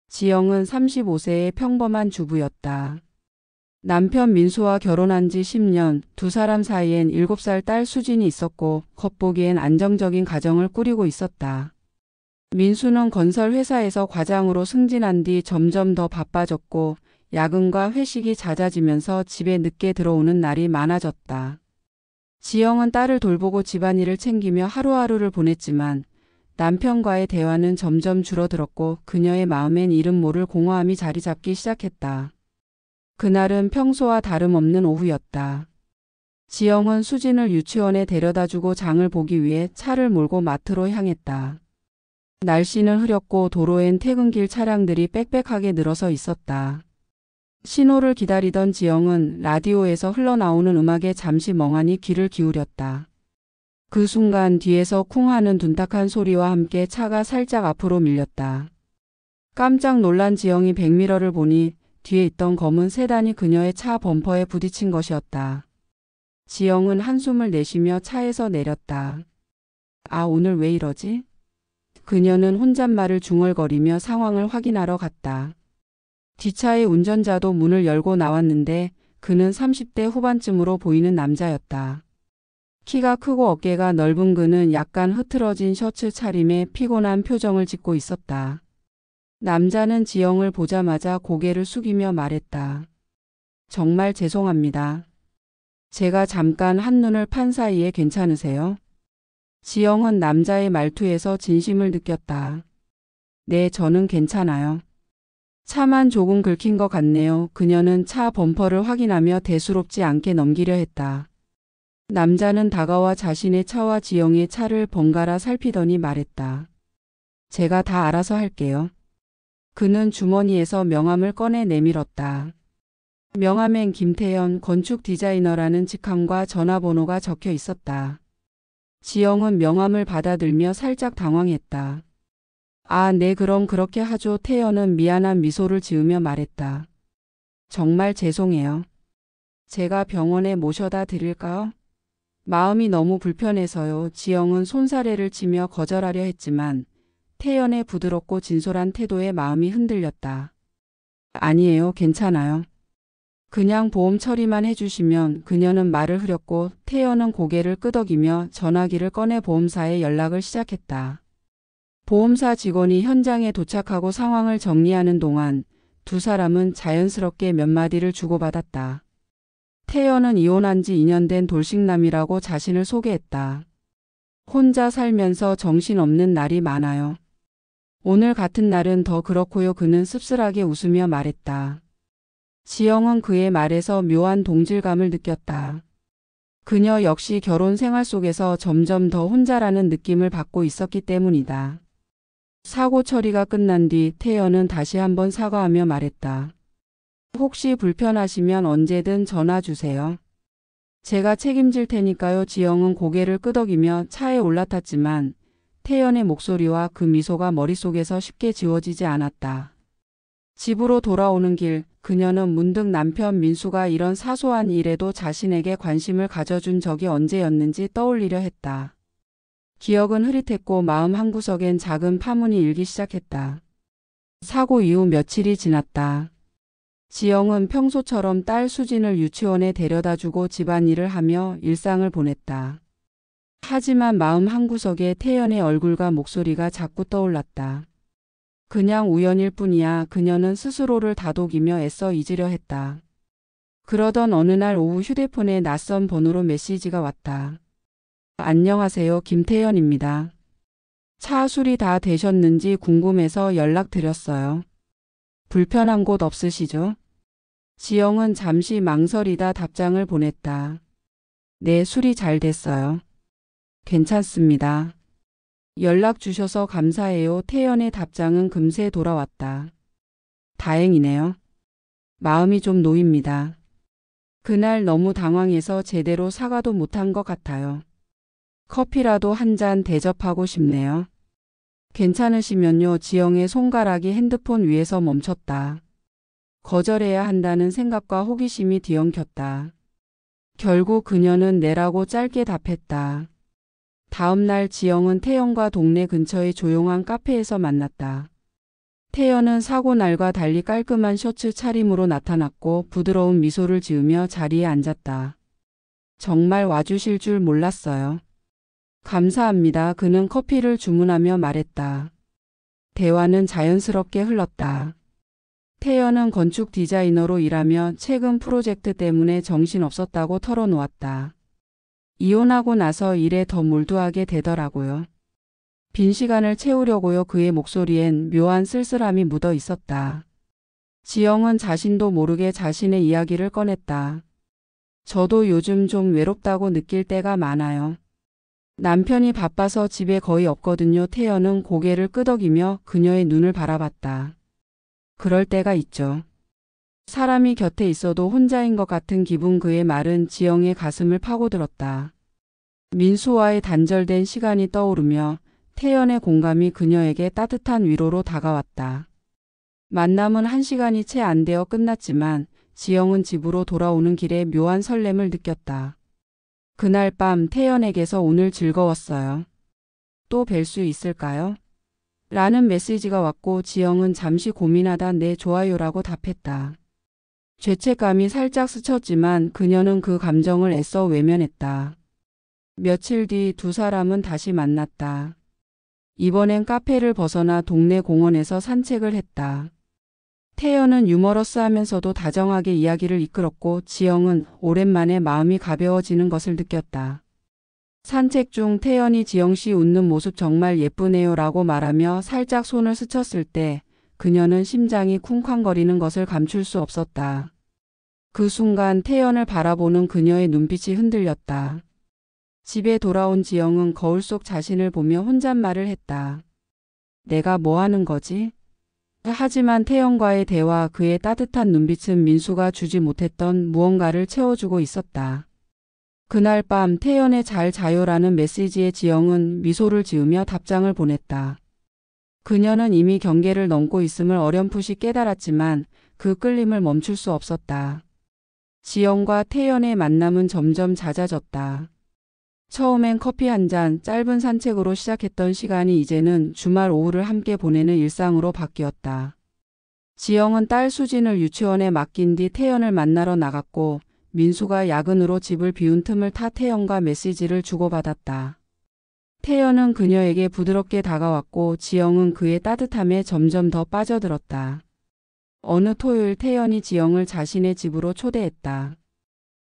지영은 35세의 평범한 주부였다. 남편 민수와 결혼한 지 10년, 두 사람 사이엔 7살 딸 수진이 있었고 겉보기엔 안정적인 가정을 꾸리고 있었다. 민수는 건설 회사에서 과장으로 승진한 뒤 점점 더 바빠졌고 야근과 회식이 잦아지면서 집에 늦게 들어오는 날이 많아졌다. 지영은 딸을 돌보고 집안일을 챙기며 하루하루를 보냈지만 남편과의 대화는 점점 줄어들었고 그녀의 마음엔 이름 모를 공허함이 자리 잡기 시작했다. 그날은 평소와 다름없는 오후였다. 지영은 수진을 유치원에 데려다주고 장을 보기 위해 차를 몰고 마트로 향했다. 날씨는 흐렸고 도로엔 퇴근길 차량들이 빽빽하게 늘어서 있었다. 신호를 기다리던 지영은 라디오에서 흘러나오는 음악에 잠시 멍하니 귀를 기울였다. 그 순간 뒤에서 쿵 하는 둔탁한 소리와 함께 차가 살짝 앞으로 밀렸다. 깜짝 놀란 지영이 백미러를 보니 뒤에 있던 검은 세단이 그녀의 차 범퍼에 부딪힌 것이었다. 지영은 한숨을 내쉬며 차에서 내렸다. 아, 오늘 왜 이러지? 그녀는 혼잣말을 중얼거리며 상황을 확인하러 갔다. 뒷차의 운전자도 문을 열고 나왔는데 그는 30대 후반쯤으로 보이는 남자였다. 키가 크고 어깨가 넓은 그는 약간 흐트러진 셔츠 차림에 피곤한 표정을 짓고 있었다. 남자는 지영을 보자마자 고개를 숙이며 말했다. 정말 죄송합니다. 제가 잠깐 한눈을 판 사이에 괜찮으세요? 지영은 남자의 말투에서 진심을 느꼈다. 네, 저는 괜찮아요. 차만 조금 긁힌 것 같네요. 그녀는 차 범퍼를 확인하며 대수롭지 않게 넘기려 했다. 남자는 다가와 자신의 차와 지영의 차를 번갈아 살피더니 말했다. 제가 다 알아서 할게요. 그는 주머니에서 명함을 꺼내 내밀었다. 명함엔 김태현 건축 디자이너라는 직함과 전화번호가 적혀 있었다. 지영은 명함을 받아들며 살짝 당황했다. 아, 네, 그럼 그렇게 하죠. 태연은 미안한 미소를 지으며 말했다. 정말 죄송해요. 제가 병원에 모셔다 드릴까요? 마음이 너무 불편해서요. 지영은 손사래를 치며 거절하려 했지만 태연의 부드럽고 진솔한 태도에 마음이 흔들렸다. 아니에요, 괜찮아요. 그냥 보험 처리만 해주시면. 그녀는 말을 흐렸고 태연은 고개를 끄덕이며 전화기를 꺼내 보험사에 연락을 시작했다. 보험사 직원이 현장에 도착하고 상황을 정리하는 동안 두 사람은 자연스럽게 몇 마디를 주고받았다. 태연은 이혼한 지 2년 된 돌싱남이라고 자신을 소개했다. 혼자 살면서 정신없는 날이 많아요. 오늘 같은 날은 더 그렇고요. 그는 씁쓸하게 웃으며 말했다. 지영은 그의 말에서 묘한 동질감을 느꼈다. 그녀 역시 결혼 생활 속에서 점점 더 혼자라는 느낌을 받고 있었기 때문이다. 사고 처리가 끝난 뒤 태연은 다시 한번 사과하며 말했다. 혹시 불편하시면 언제든 전화 주세요. 제가 책임질 테니까요. 지영은 고개를 끄덕이며 차에 올라탔지만 태연의 목소리와 그 미소가 머릿속에서 쉽게 지워지지 않았다. 집으로 돌아오는 길, 그녀는 문득 남편 민수가 이런 사소한 일에도 자신에게 관심을 가져준 적이 언제였는지 떠올리려 했다. 기억은 흐릿했고 마음 한구석엔 작은 파문이 일기 시작했다. 사고 이후 며칠이 지났다. 지영은 평소처럼 딸 수진을 유치원에 데려다주고 집안일을 하며 일상을 보냈다. 하지만 마음 한구석에 태연의 얼굴과 목소리가 자꾸 떠올랐다. 그냥 우연일 뿐이야. 그녀는 스스로를 다독이며 애써 잊으려 했다. 그러던 어느 날 오후 휴대폰에 낯선 번호로 메시지가 왔다. 안녕하세요. 김태연입니다. 차 수리 다 되셨는지 궁금해서 연락드렸어요. 불편한 곳 없으시죠? 지영은 잠시 망설이다 답장을 보냈다. 네, 수리 잘 됐어요. 괜찮습니다. 연락 주셔서 감사해요. 태연의 답장은 금세 돌아왔다. 다행이네요. 마음이 좀 놓입니다. 그날 너무 당황해서 제대로 사과도 못한 것 같아요. 커피라도 한 잔 대접하고 싶네요. 괜찮으시면요. 지영의 손가락이 핸드폰 위에서 멈췄다. 거절해야 한다는 생각과 호기심이 뒤엉켰다. 결국 그녀는 네라고 짧게 답했다. 다음 날 지영은 태연과 동네 근처의 조용한 카페에서 만났다. 태연은 사고 날과 달리 깔끔한 셔츠 차림으로 나타났고 부드러운 미소를 지으며 자리에 앉았다. 정말 와주실 줄 몰랐어요. 감사합니다. 그는 커피를 주문하며 말했다. 대화는 자연스럽게 흘렀다. 태연은 건축 디자이너로 일하며 최근 프로젝트 때문에 정신없었다고 털어놓았다. 이혼하고 나서 일에 더 몰두하게 되더라고요. 빈 시간을 채우려고요. 그의 목소리엔 묘한 쓸쓸함이 묻어 있었다. 지영은 자신도 모르게 자신의 이야기를 꺼냈다. 저도 요즘 좀 외롭다고 느낄 때가 많아요. 남편이 바빠서 집에 거의 없거든요. 태연은 고개를 끄덕이며 그녀의 눈을 바라봤다. 그럴 때가 있죠. 사람이 곁에 있어도 혼자인 것 같은 기분. 그의 말은 지영의 가슴을 파고들었다. 민수와의 단절된 시간이 떠오르며 태연의 공감이 그녀에게 따뜻한 위로로 다가왔다. 만남은 1시간이 채 안 되어 끝났지만 지영은 집으로 돌아오는 길에 묘한 설렘을 느꼈다. 그날 밤 태연에게서 오늘 즐거웠어요. 또 뵐 수 있을까요? 라는 메시지가 왔고 지영은 잠시 고민하다 네 좋아요라고 답했다. 죄책감이 살짝 스쳤지만 그녀는 그 감정을 애써 외면했다. 며칠 뒤 두 사람은 다시 만났다. 이번엔 카페를 벗어나 동네 공원에서 산책을 했다. 태연은 유머러스하면서도 다정하게 이야기를 이끌었고 지영은 오랜만에 마음이 가벼워지는 것을 느꼈다. 산책 중 태연이 지영씨 웃는 모습 정말 예쁘네요 라고 말하며 살짝 손을 스쳤을 때 그녀는 심장이 쿵쾅거리는 것을 감출 수 없었다. 그 순간 태연을 바라보는 그녀의 눈빛이 흔들렸다. 집에 돌아온 지영은 거울 속 자신을 보며 혼잣말을 했다. 내가 뭐 하는 거지? 하지만 태연과의 대화, 그의 따뜻한 눈빛은 민수가 주지 못했던 무언가를 채워주고 있었다. 그날 밤 태연의 잘 자요라는 메시지에 지영은 미소를 지으며 답장을 보냈다. 그녀는 이미 경계를 넘고 있음을 어렴풋이 깨달았지만 그 끌림을 멈출 수 없었다. 지영과 태연의 만남은 점점 잦아졌다. 처음엔 커피 한 잔, 짧은 산책으로 시작했던 시간이 이제는 주말 오후를 함께 보내는 일상으로 바뀌었다. 지영은 딸 수진을 유치원에 맡긴 뒤 태연을 만나러 나갔고 민수가 야근으로 집을 비운 틈을 타 태연과 메시지를 주고받았다. 태연은 그녀에게 부드럽게 다가왔고 지영은 그의 따뜻함에 점점 더 빠져들었다. 어느 토요일 태연이 지영을 자신의 집으로 초대했다.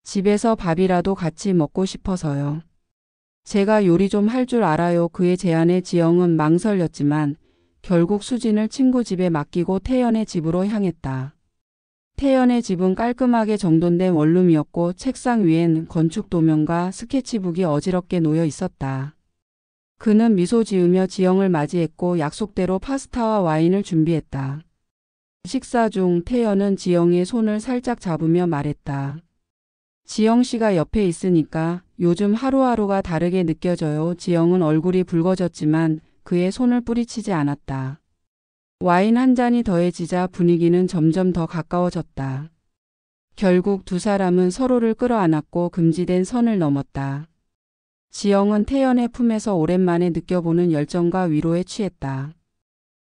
집에서 밥이라도 같이 먹고 싶어서요. 제가 요리 좀 할 줄 알아요. 그의 제안에 지영은 망설였지만 결국 수진을 친구 집에 맡기고 태연의 집으로 향했다. 태연의 집은 깔끔하게 정돈된 원룸이었고 책상 위엔 건축 도면과 스케치북이 어지럽게 놓여 있었다. 그는 미소 지으며 지영을 맞이했고 약속대로 파스타와 와인을 준비했다. 식사 중 태연은 지영의 손을 살짝 잡으며 말했다. 지영 씨가 옆에 있으니까 요즘 하루하루가 다르게 느껴져요. 지영은 얼굴이 붉어졌지만 그의 손을 뿌리치지 않았다. 와인 한 잔이 더해지자 분위기는 점점 더 가까워졌다. 결국 두 사람은 서로를 끌어안았고 금지된 선을 넘었다. 지영은 태연의 품에서 오랜만에 느껴보는 열정과 위로에 취했다.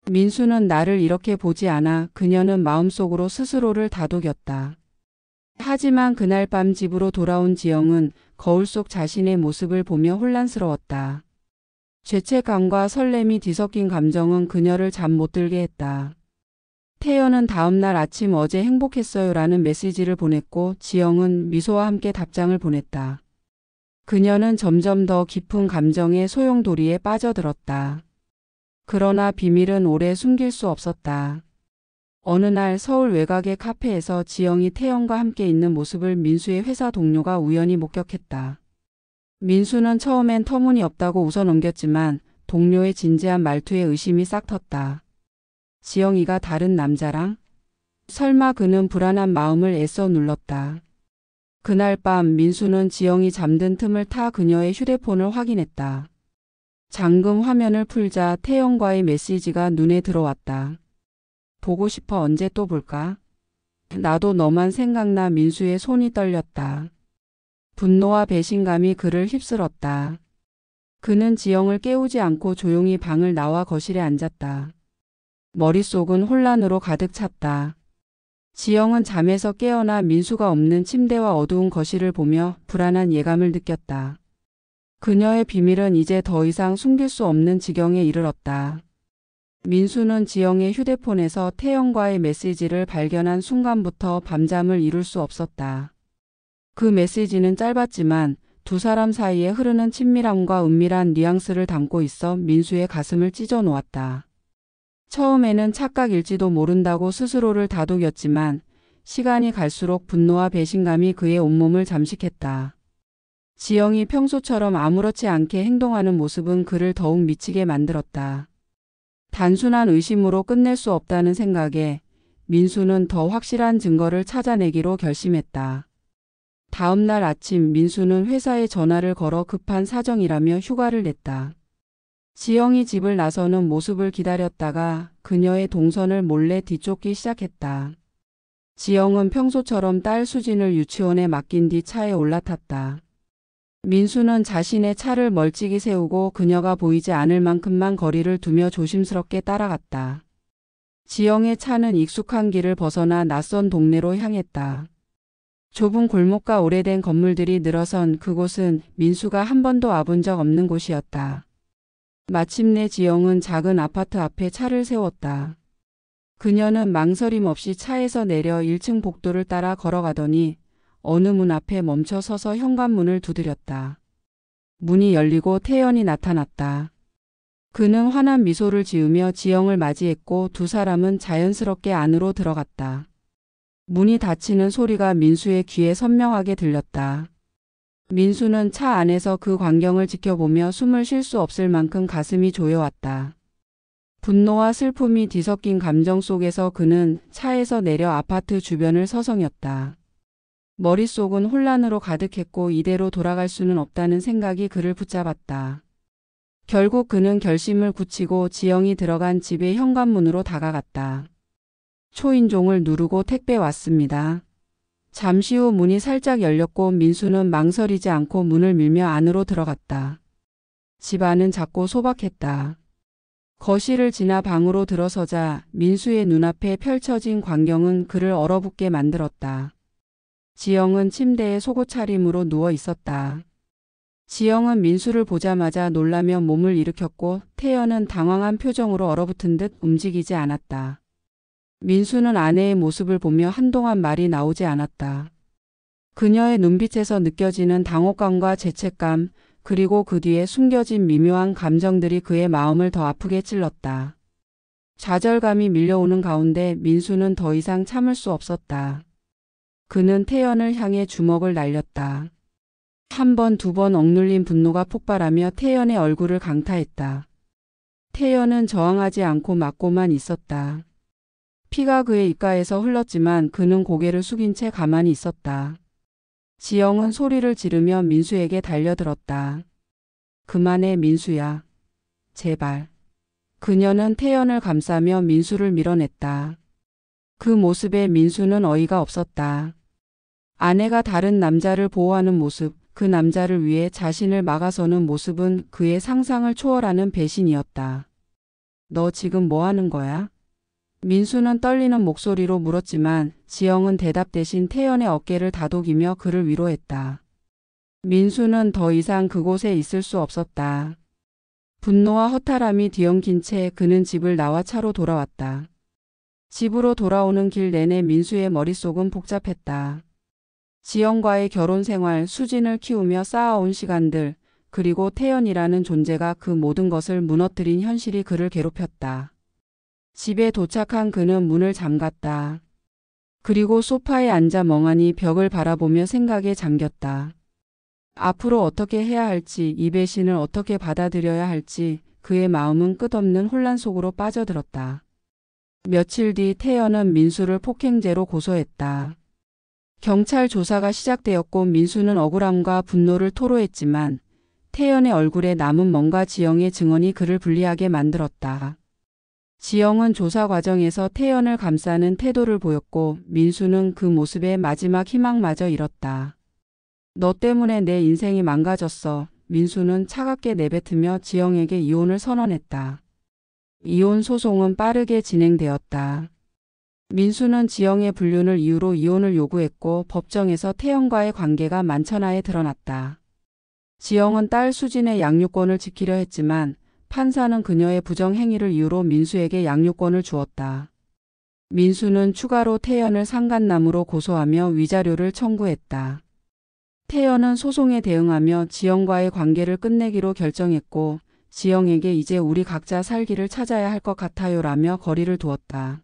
민수는 나를 이렇게 보지 않아. 그녀는 마음속으로 스스로를 다독였다. 하지만 그날 밤 집으로 돌아온 지영은 거울 속 자신의 모습을 보며 혼란스러웠다. 죄책감과 설렘이 뒤섞인 감정은 그녀를 잠 못 들게 했다. 태연은 다음날 아침 어제 행복했어요 라는 메시지를 보냈고 지영은 미소와 함께 답장을 보냈다. 그녀는 점점 더 깊은 감정의 소용돌이에 빠져들었다. 그러나 비밀은 오래 숨길 수 없었다. 어느 날 서울 외곽의 카페에서 지영이 태연과 함께 있는 모습을 민수의 회사 동료가 우연히 목격했다. 민수는 처음엔 터무니없다고 웃어넘겼지만 동료의 진지한 말투에 의심이 싹 텄다. 지영이가 다른 남자랑? 설마. 그는 불안한 마음을 애써 눌렀다. 그날 밤 민수는 지영이 잠든 틈을 타 그녀의 휴대폰을 확인했다. 잠금 화면을 풀자 태연과의 메시지가 눈에 들어왔다. 보고 싶어. 언제 또 볼까? 나도 너만 생각나. 민수의 손이 떨렸다. 분노와 배신감이 그를 휩쓸었다. 그는 지영을 깨우지 않고 조용히 방을 나와 거실에 앉았다. 머릿속은 혼란으로 가득 찼다. 지영은 잠에서 깨어나 민수가 없는 침대와 어두운 거실을 보며 불안한 예감을 느꼈다. 그녀의 비밀은 이제 더 이상 숨길 수 없는 지경에 이르렀다. 민수는 지영의 휴대폰에서 태연과의 메시지를 발견한 순간부터 밤잠을 이룰 수 없었다. 그 메시지는 짧았지만 두 사람 사이에 흐르는 친밀함과 은밀한 뉘앙스를 담고 있어 민수의 가슴을 찢어 놓았다. 처음에는 착각일지도 모른다고 스스로를 다독였지만 시간이 갈수록 분노와 배신감이 그의 온몸을 잠식했다. 지영이 평소처럼 아무렇지 않게 행동하는 모습은 그를 더욱 미치게 만들었다. 단순한 의심으로 끝낼 수 없다는 생각에 민수는 더 확실한 증거를 찾아내기로 결심했다. 다음 날 아침 민수는 회사에 전화를 걸어 급한 사정이라며 휴가를 냈다. 지영이 집을 나서는 모습을 기다렸다가 그녀의 동선을 몰래 뒤쫓기 시작했다. 지영은 평소처럼 딸 수진을 유치원에 맡긴 뒤 차에 올라탔다. 민수는 자신의 차를 멀찍이 세우고 그녀가 보이지 않을 만큼만 거리를 두며 조심스럽게 따라갔다. 지영의 차는 익숙한 길을 벗어나 낯선 동네로 향했다. 좁은 골목과 오래된 건물들이 늘어선 그곳은 민수가 한 번도 와본 적 없는 곳이었다. 마침내 지영은 작은 아파트 앞에 차를 세웠다. 그녀는 망설임 없이 차에서 내려 1층 복도를 따라 걸어가더니 어느 문 앞에 멈춰 서서 현관문을 두드렸다. 문이 열리고 태연이 나타났다. 그는 환한 미소를 지으며 지영을 맞이했고 두 사람은 자연스럽게 안으로 들어갔다. 문이 닫히는 소리가 민수의 귀에 선명하게 들렸다. 민수는 차 안에서 그 광경을 지켜보며 숨을 쉴 수 없을 만큼 가슴이 조여왔다. 분노와 슬픔이 뒤섞인 감정 속에서 그는 차에서 내려 아파트 주변을 서성였다. 머릿속은 혼란으로 가득했고 이대로 돌아갈 수는 없다는 생각이 그를 붙잡았다. 결국 그는 결심을 굳히고 지영이 들어간 집의 현관문으로 다가갔다. 초인종을 누르고 택배 왔습니다. 잠시 후 문이 살짝 열렸고 민수는 망설이지 않고 문을 밀며 안으로 들어갔다. 집 안은 작고 소박했다. 거실을 지나 방으로 들어서자 민수의 눈앞에 펼쳐진 광경은 그를 얼어붙게 만들었다. 지영은 침대에 속옷 차림으로 누워 있었다. 지영은 민수를 보자마자 놀라며 몸을 일으켰고 태연은 당황한 표정으로 얼어붙은 듯 움직이지 않았다. 민수는 아내의 모습을 보며 한동안 말이 나오지 않았다. 그녀의 눈빛에서 느껴지는 당혹감과 죄책감, 그리고 그 뒤에 숨겨진 미묘한 감정들이 그의 마음을 더 아프게 찔렀다. 좌절감이 밀려오는 가운데 민수는 더 이상 참을 수 없었다. 그는 태연을 향해 주먹을 날렸다. 한 번, 두 번 억눌린 분노가 폭발하며 태연의 얼굴을 강타했다. 태연은 저항하지 않고 맞고만 있었다. 피가 그의 입가에서 흘렀지만 그는 고개를 숙인 채 가만히 있었다. 지영은 소리를 지르며 민수에게 달려들었다. 그만해 민수야. 제발. 그녀는 태연을 감싸며 민수를 밀어냈다. 그 모습에 민수는 어이가 없었다. 아내가 다른 남자를 보호하는 모습, 그 남자를 위해 자신을 막아서는 모습은 그의 상상을 초월하는 배신이었다. 너 지금 뭐 하는 거야? 민수는 떨리는 목소리로 물었지만 지영은 대답 대신 태연의 어깨를 다독이며 그를 위로했다. 민수는 더 이상 그곳에 있을 수 없었다. 분노와 허탈함이 뒤엉킨 채 그는 집을 나와 차로 돌아왔다. 집으로 돌아오는 길 내내 민수의 머릿속은 복잡했다. 지영과의 결혼 생활, 수진을 키우며 쌓아온 시간들, 그리고 태연이라는 존재가 그 모든 것을 무너뜨린 현실이 그를 괴롭혔다. 집에 도착한 그는 문을 잠갔다. 그리고 소파에 앉아 멍하니 벽을 바라보며 생각에 잠겼다. 앞으로 어떻게 해야 할지, 이 배신을 어떻게 받아들여야 할지 그의 마음은 끝없는 혼란 속으로 빠져들었다. 며칠 뒤 태연은 민수를 폭행죄로 고소했다. 경찰 조사가 시작되었고 민수는 억울함과 분노를 토로했지만 태연의 얼굴에 남은 멍과 지영의 증언이 그를 불리하게 만들었다. 지영은 조사 과정에서 태연을 감싸는 태도를 보였고 민수는 그 모습에 마지막 희망마저 잃었다. 너 때문에 내 인생이 망가졌어. 민수는 차갑게 내뱉으며 지영에게 이혼을 선언했다. 이혼 소송은 빠르게 진행되었다. 민수는 지영의 불륜을 이유로 이혼을 요구했고 법정에서 태연과의 관계가 만천하에 드러났다. 지영은 딸 수진의 양육권을 지키려 했지만 판사는 그녀의 부정행위를 이유로 민수에게 양육권을 주었다. 민수는 추가로 태연을 상간남으로 고소하며 위자료를 청구했다. 태연은 소송에 대응하며 지영과의 관계를 끝내기로 결정했고 지영에게 이제 우리 각자 살 길을 찾아야 할 것 같아요 라며 거리를 두었다.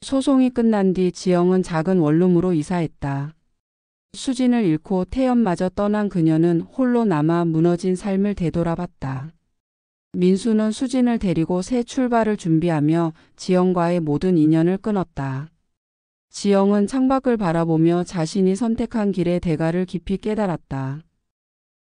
소송이 끝난 뒤 지영은 작은 원룸으로 이사했다. 수진을 잃고 태연마저 떠난 그녀는 홀로 남아 무너진 삶을 되돌아봤다. 민수는 수진을 데리고 새 출발을 준비하며 지영과의 모든 인연을 끊었다. 지영은 창밖을 바라보며 자신이 선택한 길의 대가를 깊이 깨달았다.